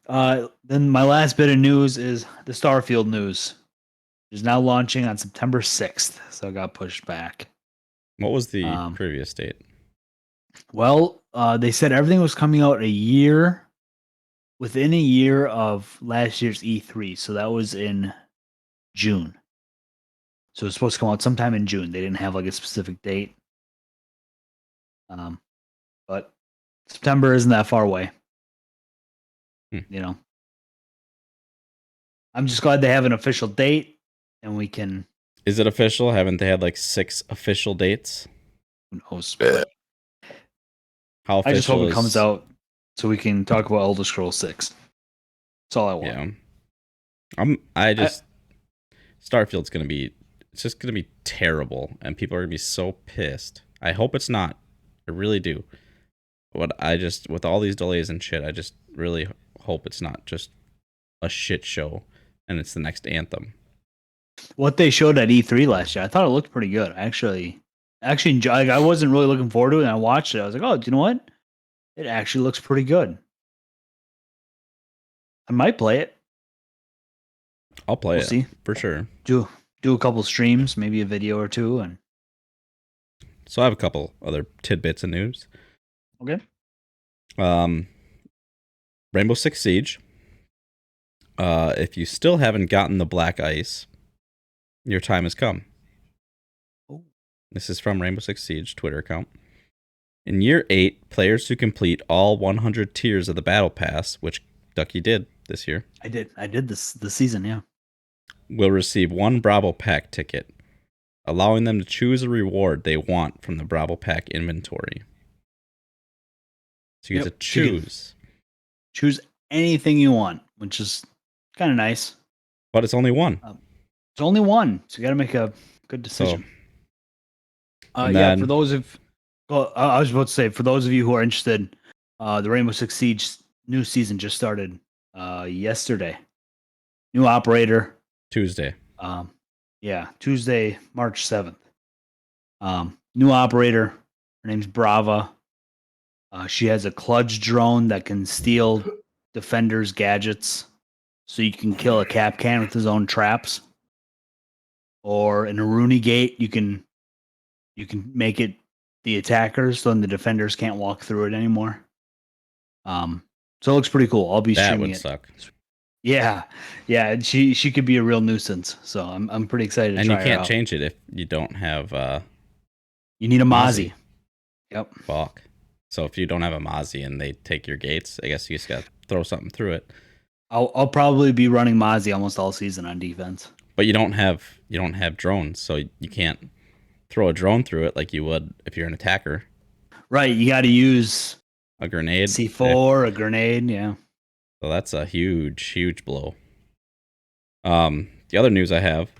Then my last bit of news is the Starfield news. It is now launching on September 6th, so it got pushed back. What was the previous date? Well, they said everything was coming out within a year of last year's E3, so that was in June. So it's supposed to come out sometime in June. They didn't have like a specific date. But September isn't that far away. You know. I'm just glad they have an official date and we can. Is it official? Haven't they had like 6 official dates? Who knows? How official I just hope it comes out so we can talk about Elder Scrolls 6. That's all I want. Yeah. Starfield's gonna be, it's just gonna be terrible, and people are gonna be so pissed. I hope it's not. I really do. But with all these delays and shit, I just really hope it's not just a shit show and it's the next Anthem. What they showed at E3 last year, I thought it looked pretty good. Actually enjoyed. I wasn't really looking forward to it, and I watched it. I was like, oh, do you know what? It actually looks pretty good. I might play it. I'll play We'll it see. for sure. Do a couple streams, maybe a video or two, and So I have a couple other tidbits of news. okay. Rainbow Six Siege. If you still haven't gotten the black ice, your time has come. Oh. This is from Rainbow Six Siege Twitter account. In year 8, players who complete all 100 tiers of the battle pass, which Ducky did this year, I did this season, yeah. will receive 1 Bravo Pack ticket, allowing them to choose a reward they want from the Bravo Pack inventory. So you get to choose. Choose anything you want, which is kind of nice. But it's only 1. It's only 1, so you got to make a good decision. Then, for those of, well, I was about to say, for those of you who are interested, the Rainbow Six Siege new season just started yesterday. New operator. Tuesday. Tuesday, March 7th. New operator. Her name's Brava. She has a Kludge drone that can steal defenders' gadgets, so you can kill a Capcan with his own traps. Or an Aruni gate, you can make it the attackers, so then the defenders can't walk through it anymore. So it looks pretty cool. I'll be streaming it. That would suck. Yeah, and she could be a real nuisance. So I'm pretty excited. And you can't change it if you don't have. You need a Mozzie. Yep. Fuck. So if you don't have a Mozzie and they take your gates, I guess you just got to throw something through it. I'll probably be running Mozzie almost all season on defense. But you don't have drones, so you can't throw a drone through it like you would if you're an attacker. Right, you got to use a grenade, C4, a grenade, yeah. So that's a huge blow. The other news I have,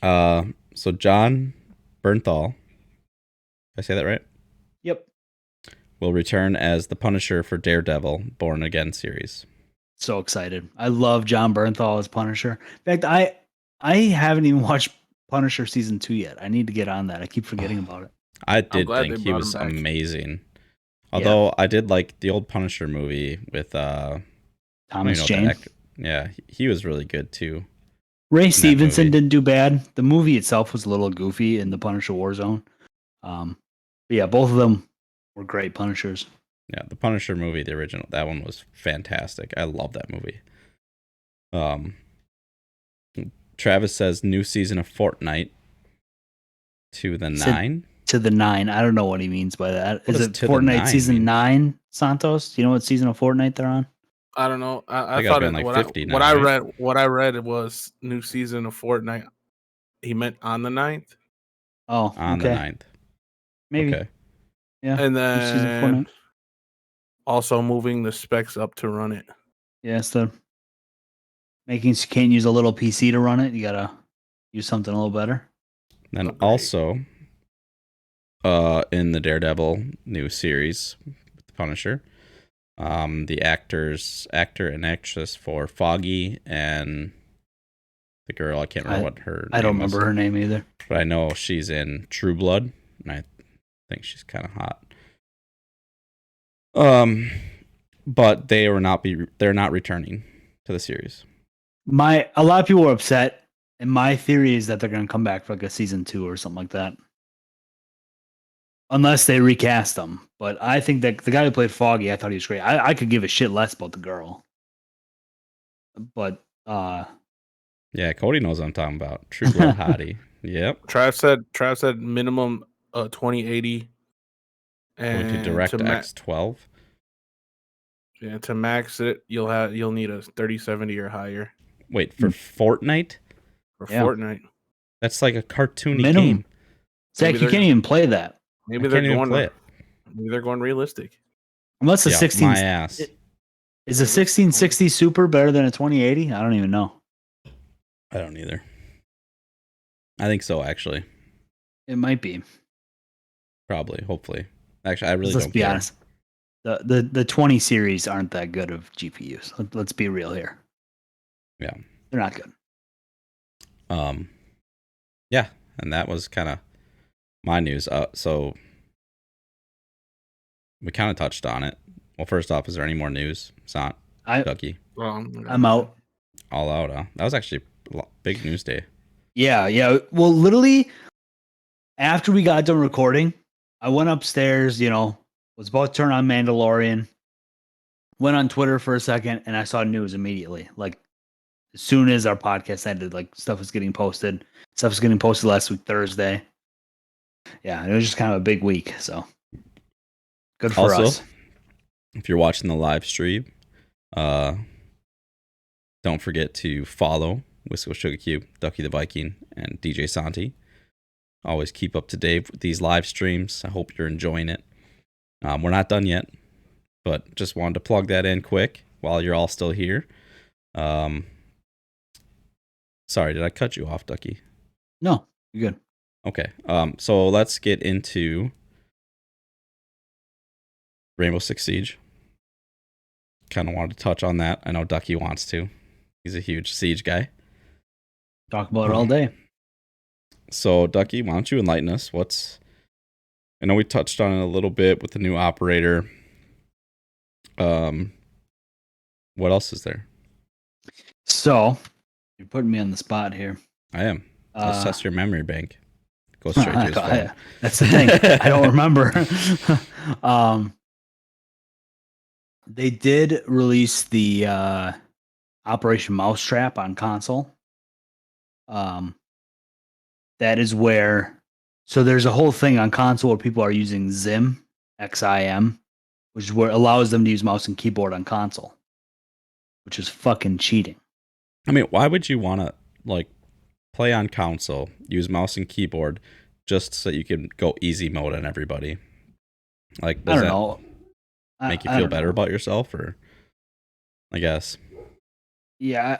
So John Bernthal, did I say that right? Yep. Will return as the Punisher for Daredevil Born Again series. So excited. I love John Bernthal as Punisher. In fact, I haven't even watched Punisher season 2 yet. I need to get on that. I keep forgetting about it. I I'm did glad think they he brought was him back. amazing. Yeah. Although I did like the old Punisher movie with I don't even Thomas know what Jane. the actor. Yeah, he was really good too. Ray Stevenson movie. didn't do bad. The movie itself was a little goofy in the Punisher Warzone. But yeah, both of them were great Punishers. Yeah, the Punisher movie, the original, that one was fantastic. I love that movie. Travis says new season of Fortnite to the Said 9. To the 9. I don't know what he means by that. What Is does it to the Fortnite 9 season mean? 9, Santos? Do you know what season of Fortnite they're on? I don't know. I They gotta thought be it. on like What 50 now, I right? read was new season of Fortnite. He meant on the 9th. Oh, On the okay. 9th. Maybe. Okay. Yeah. And New season of then Fortnite. also moving the specs up to run it. Yeah, instead of making so you can't use a little PC to run it, you gotta use something a little better. Then Upgrade. also in the Daredevil new series with the Punisher, the actor and actress for Foggy and the girl, I can't remember what her I don't name was, remember her name either. but I know she's in True Blood, and I think she's kind of hot. But they're not returning to the series. A lot of people were upset, and my theory is that they're gonna come back for like a season 2 or something like that. Unless they recast them. But I think that the guy who played Foggy, I thought he was great. I could give a shit less about the girl. But Yeah, Cody knows what I'm talking about. True Blood hottie. Yep. Trav said minimum 2080 Going to and DirectX 12. to max it you'll need a 3070 or higher Wait, for Fortnite? for Yeah. Fortnite. That's like a cartoony minimum. game. Zach, you can't even play that. Maybe I they're can't even play going. it. Maybe they're going realistic. Unless the Yeah, 16 my ass. Is a 1660 Super better than a 2080? I don't even know. I don't either. I think so, actually. It might be. Probably, hopefully. Actually, I really Let's don't be care. honest. The 20 series aren't that good of GPUs. Let's be real here. Yeah. They're not good. Yeah, and that was kind of my news. So we kind of touched on it. Well, first off, is there any more news? It's not. Ducky. I'm out. All out, huh? That was actually a big news day. Yeah. Well, literally, after we got done recording, I went upstairs, was about to turn on Mandalorian, went on Twitter for a second, and I saw news immediately. Like, as soon as our podcast ended, like, stuff was getting posted. Stuff was getting posted last week, Thursday. Yeah, it was just kind of a big week, so good for Also, us. if you're watching the live stream, don't forget to follow Whistle Sugar Cube, Ducky the Viking, and DJ Santi. Always keep up to date with these live streams. I hope you're enjoying it. We're not done yet, but just wanted to plug that in quick while you're all still here. Sorry, did I cut you off, Ducky? No, you're good. Okay. So let's get into Rainbow Six Siege. Kind of wanted to touch on that. I know Ducky wants to. He's a huge Siege guy. Talk about it all day. So, Ducky, why don't you enlighten us? I know we touched on it a little bit with the new operator. What else is there? So, you're putting me on the spot here. I am. Let's test your memory bank. Go straight to his phone. That's the thing. I don't remember. They did release the Operation Mousetrap on console. That is where. So there's a whole thing on console where people are using XIM, XIM, which is where it allows them to use mouse and keyboard on console, which is fucking cheating. I mean, why would you want to play on console, use mouse and keyboard, just so you can go easy mode on everybody? Does I don't know. Make you feel better about yourself, or I guess. Yeah,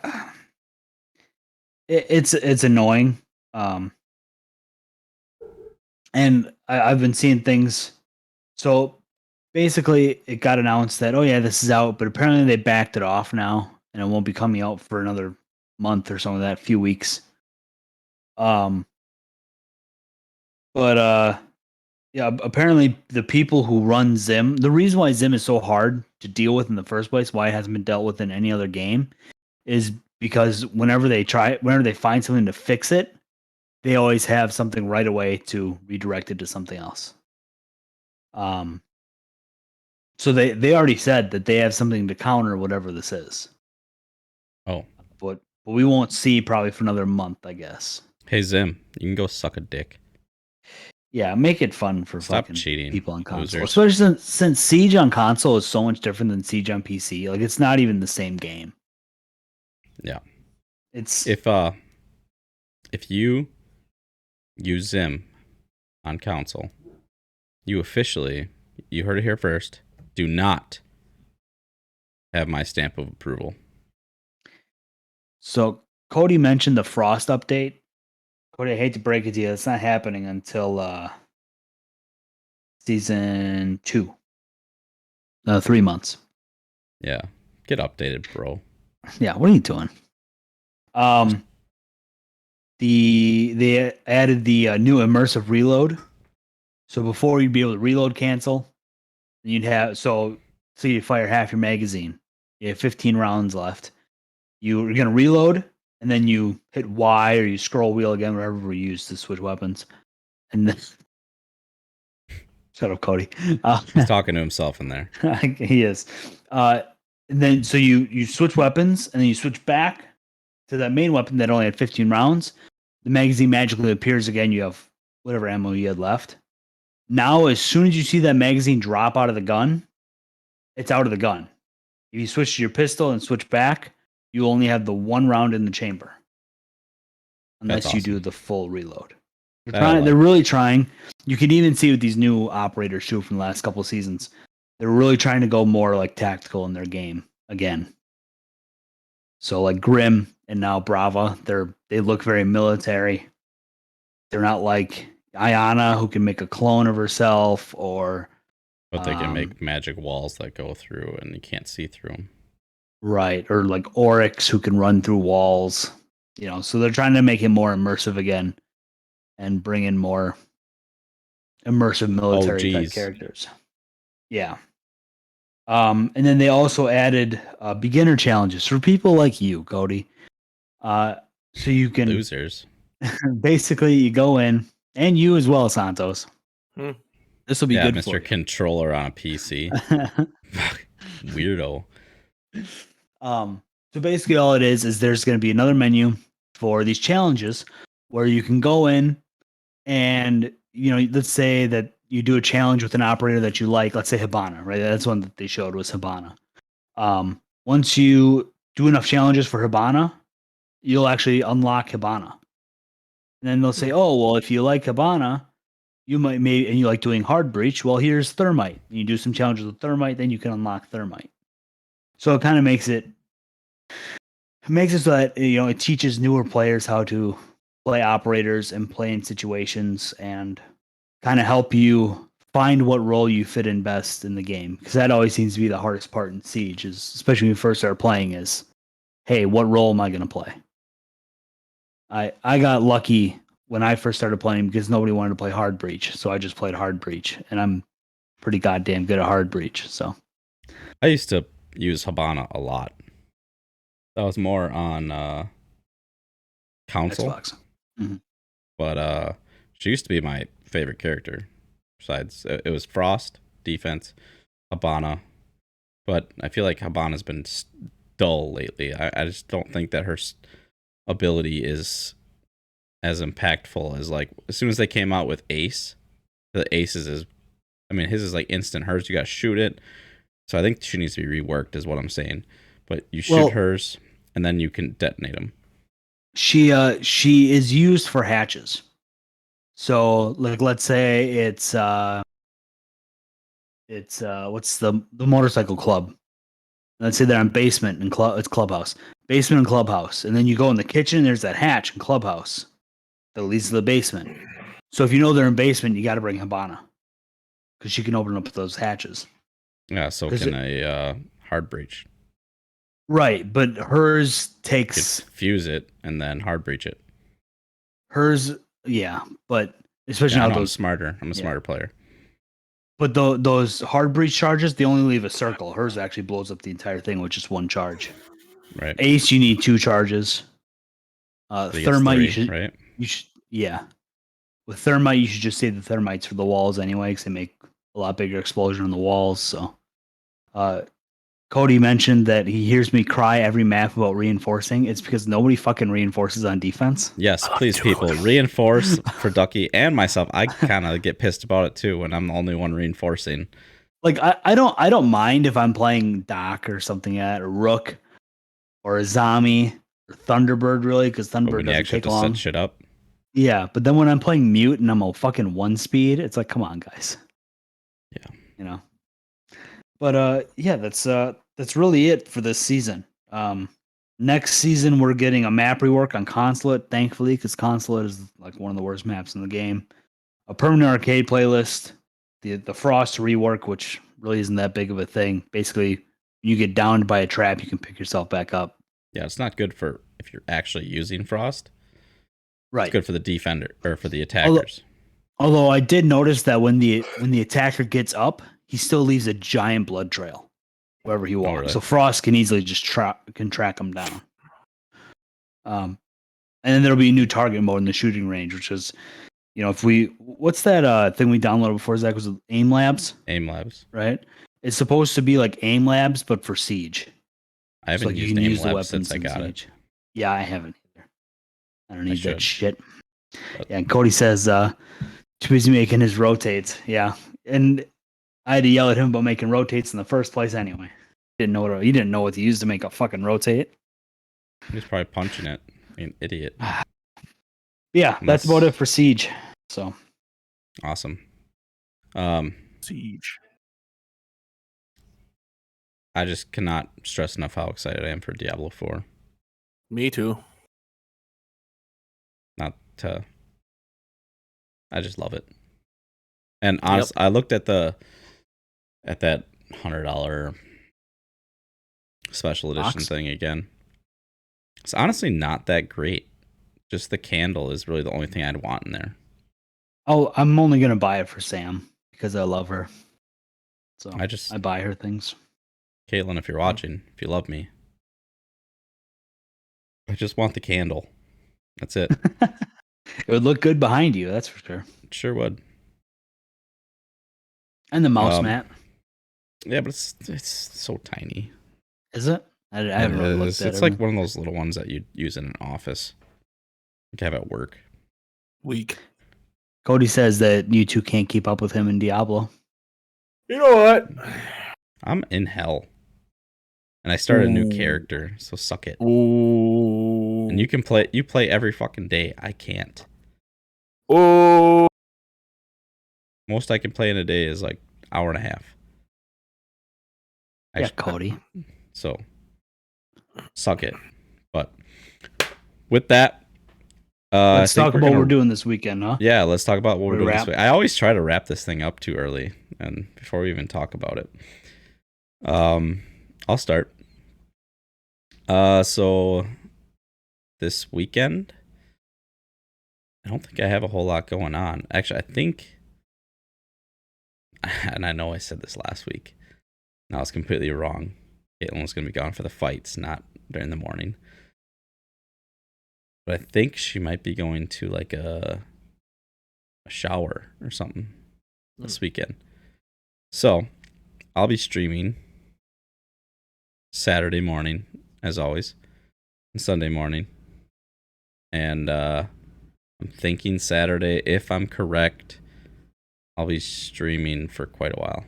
it's annoying. Um, and I've been seeing things. So basically, it got announced that, oh yeah, this is out, but apparently they backed it off now, and it won't be coming out for another month or something like that, few weeks. Um, but yeah, apparently the people who run Zim, the reason why Zim is so hard to deal with in the first place, why it hasn't been dealt with in any other game, is because whenever they find something to fix it, they always have something right away to redirect it to something else. So they already said that they have something to counter whatever this is. Oh, But we won't see probably for another month, I guess. hey Zim, you can go suck a dick. Yeah, make it fun for Stop fucking cheating, people on console. losers. Especially since Siege on console is so much different than Siege on PC. Like it's not even the same game. Yeah. It's If you use Zim on console, you heard it here first, do not have my stamp of approval. so Cody mentioned the Frost update. Cody, I hate to break it to you, it's not happening until season 2. 3 months. Yeah. Get updated, bro. Yeah, what are you doing? They added the new immersive reload. So before you'd be able to reload cancel, you'd have so you fire half your magazine. You have 15 rounds left. You're gonna reload, and then you hit Y or you scroll wheel again, whatever we use to switch weapons. And then shut up, Cody. He's talking to himself in there. He is. And then so you switch weapons, and then you switch back to that main weapon that only had 15 rounds. The magazine magically appears again. You have whatever ammo you had left. Now, as soon as you see that magazine drop out of the gun, it's out of the gun. If you switch to your pistol and switch back, you only have the 1 round in the chamber. Unless That's you awesome. do the full reload. I They're really trying. You can even see with these new operators too from the last couple of seasons. They're really trying to go more like tactical in their game again. So like Grim and now Brava, they look very military. They're not like Ayana, who can make a clone of herself, or But they can make magic walls that go through and you can't see through them. right, or like Oryx, who can run through walls. So they're trying to make it more immersive again, and bring in more immersive military type characters. Yeah. And then they also added beginner challenges for people like you, Cody. So you can Losers. basically you go in, and you as well, Santos. Hmm. This will be good for Mr. you. Controller on a PC. Weirdo. So basically all it is there's going to be another menu for these challenges where you can go in and, let's say that you do a challenge with an operator that you like, let's say Hibana, right? That's one that they showed was Hibana. Once you do enough challenges for Hibana, you'll actually unlock Hibana. And then they'll say, oh, well, if you like Hibana, and you like doing hard breach, well, here's Thermite. And you do some challenges with Thermite, then you can unlock Thermite. So it kind of makes it so that it teaches newer players how to play operators and play in situations, and kind of help you find what role you fit in best in the game, because that always seems to be the hardest part in Siege, is especially when you first start playing, is, hey, what role am I going to play? I got lucky when I first started playing because nobody wanted to play hard breach, so I just played hard breach, and I'm pretty goddamn good at hard breach. So I used to use Hibana a lot. That was more on console. Xbox. Mm-hmm. But she used to be my favorite character. Besides, it was Frost, defense, Hibana. But I feel like Hibana's been dull lately. I just don't think that her ability is as impactful as, like, as soon as they came out with Ace, the Aces is, his is like instant. Hers, you got to shoot it. So I think she needs to be reworked, is what I'm saying. But you shoot hers, and then you can detonate them. She is used for hatches. So, like, let's say it's what's the motorcycle club? Let's say they're on basement and it's clubhouse, basement and clubhouse, and then you go in the kitchen. There's that hatch in clubhouse. that leads to the basement. So if you know they're in basement, you got to bring Hibana because she can open up those hatches. Yeah, so 'Cause can a hard breach. Right, but hers You could takes fuse it and then hard breach it. hers. Yeah, but especially Yeah, I now know, I'm those. smarter. I'm a Yeah. smarter player. But those hard breach charges, they only leave a circle. Hers actually blows up the entire thing with just one charge. Right. Ace, you need 2 charges. I think it's Thermite, 3, right? yeah. With thermite, you should just save the thermites for the walls anyway, because they make a lot bigger explosion on the walls. So, Cody mentioned that he hears me cry every map about reinforcing. It's because nobody fucking reinforces on defense. Yes, please, people, reinforce for Ducky and myself. I kind of get pissed about it too when I'm the only one reinforcing. Like I don't mind if I'm playing Doc or something at or Rook or a Zombie or Thunderbird really, because But Thunderbird when you doesn't actually have take to long. set shit up, Yeah, but then when I'm playing Mute and I'm a fucking 1 speed, it's like, come on, guys. Yeah. You know. But yeah, that's really it for this season. Next season we're getting a map rework on Consulate, thankfully, because Consulate is like one of the worst maps in the game. A permanent arcade playlist, the Frost rework, which really isn't that big of a thing. Basically, you get downed by a trap, you can pick yourself back up. yeah, it's not good for if you're actually using Frost. Right. It's good for the defender or for the attackers. Although I did notice that when the attacker gets up, he still leaves a giant blood trail wherever he walks. really? So Frost can easily just track him down. And then there'll be a new target mode in the shooting range, which is, if what's that thing we downloaded before Zach, was Aim Labs, Aim Labs. right? It's supposed to be like Aim Labs, but for Siege. I haven't like you used can Aim use the Labs weapons since I in got it. Siege. Yeah, I haven't either. I don't need should. that shit. But- Yeah, and Cody says too busy making his rotates. Yeah, and I had to yell at him about making rotates in the first place anyway. He didn't know what to use to make a fucking rotate. He's probably punching it. An idiot. Yeah, that's about it for Siege. So Awesome. Siege. I just cannot stress enough how excited I am for Diablo 4. Me too. I just love it. And honestly, I looked at that $100 special edition Box? thing again. It's honestly not that great. Just the candle is really the only thing I'd want in there. Oh, I'm only gonna buy it for Sam because I love her. So I I buy her things. Caitlin, if you're watching, if you love me, I just want the candle. That's it. It would look good behind you, that's for sure. It sure would. And the mouse mat. Yeah, but it's so tiny. Is it? I haven't really looked at it. It's like one of those little ones that you'd use in an office. You can have at work. Weak. Cody says that you two can't keep up with him in Diablo. You know what? I'm in hell. And I started a new Ooh. character, so suck it. Ooh. And you play every fucking day. I can't. Oh. Most I can play in a day is like hour and a half. Yeah, Cody. So suck it. But with that, let's talk about what we're doing this weekend, huh? Yeah, let's talk about what we're doing wrap? this week. I always try to wrap this thing up too early, and before we even talk about it. I'll start. So this weekend, I don't think I have a whole lot going on. Actually, I think, and I know I said this last week. No, I was completely wrong. Caitlin was going to be gone for the fights, not during the morning. But I think she might be going to like a shower or something this weekend. So I'll be streaming Saturday morning, as always, and Sunday morning. And I'm thinking Saturday, if I'm correct, I'll be streaming for quite a while.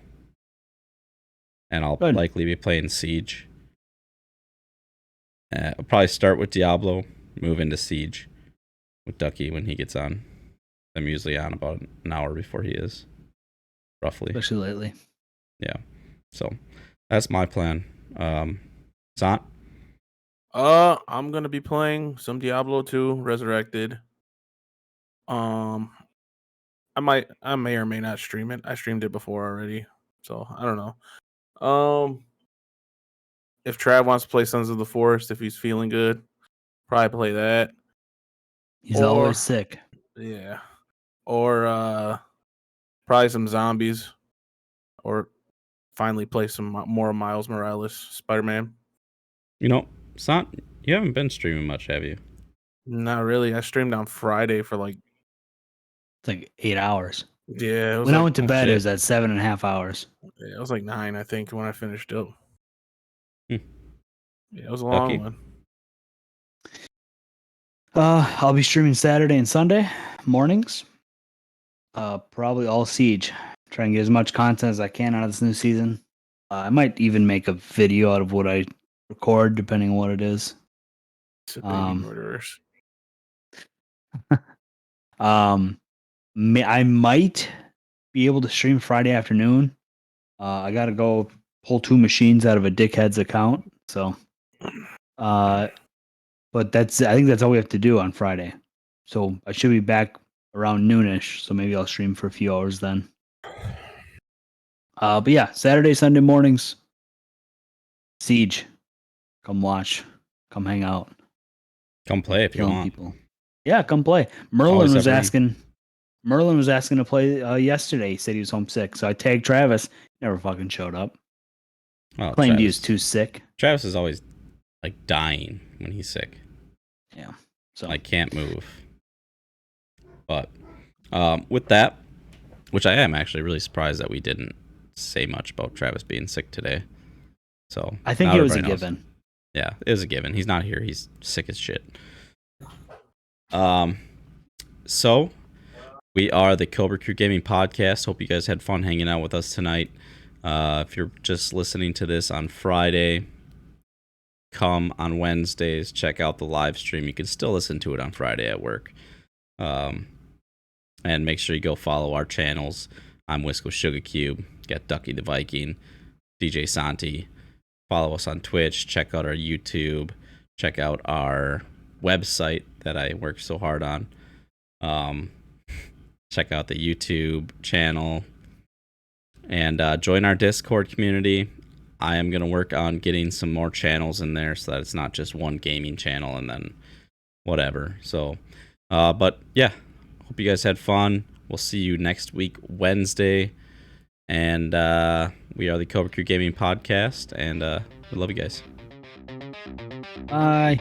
And I'll likely be playing Siege. I'll probably start with Diablo, move into Siege with Ducky when he gets on. I'm usually on about an hour before he is, roughly. Especially lately. Yeah. So that's my plan. Sant? I'm gonna be playing some Diablo 2 Resurrected. I may or may not stream it. I streamed it before already, so I don't know. If Trav wants to play Sons of the Forest, if he's feeling good, probably play that. He's Or always sick. yeah, or probably some zombies, or finally play some more Miles Morales Spider-Man. You know, it's not. You haven't been streaming much, have you? Not really. I streamed on Friday for like It's like 8 hours. yeah. It was When I like went to oh, bed, it shit. was at 7.5 hours. yeah, it was like 9, I think, when I finished up. Hmm. Yeah, it was a long Ducky? one. I'll be streaming Saturday and Sunday mornings. Probably all Siege. Try and get as much content as I can out of this new season. I might even make a video out of what I record, depending on what it is. It's a baby murderers. I might be able to stream Friday afternoon. I gotta go pull 2 machines out of a dickhead's account. So, but I think that's all we have to do on Friday. So I should be back around noonish. So maybe I'll stream for a few hours then. But yeah, Saturday, Sunday mornings, Siege. Come watch. Come hang out. Come play if you Killing want. people. Yeah, come play. Always have room. Merlin was asking to play yesterday. He said he was homesick. So I tagged Travis. Never fucking showed up. Well, Claimed he was too sick. Travis is always like dying when he's sick. Yeah. So Like can't move. But with that, which I am actually really surprised that we didn't say much about Travis being sick today. So I think now it was a everybody knows. given. Yeah, it was a given. He's not here. He's sick as shit. So we are the Kobra Crew Gaming Podcast. Hope you guys had fun hanging out with us tonight. If you're just listening to this on Friday, come on Wednesdays, check out the live stream. You can still listen to it on Friday at work. And make sure you go follow our channels. I'm Wisco Sugar Cube. Got Ducky the Viking, DJ Santi. Follow us on Twitch. Check out our YouTube. Check out our website that I worked so hard on. Check out the YouTube channel. And join our Discord community. I am going to work on getting some more channels in there so that it's not just one gaming channel and then whatever. So, but yeah, hope you guys had fun. We'll see you next week, Wednesday. And we are the Kobra Crew Gaming Podcast. And we love you guys. Bye.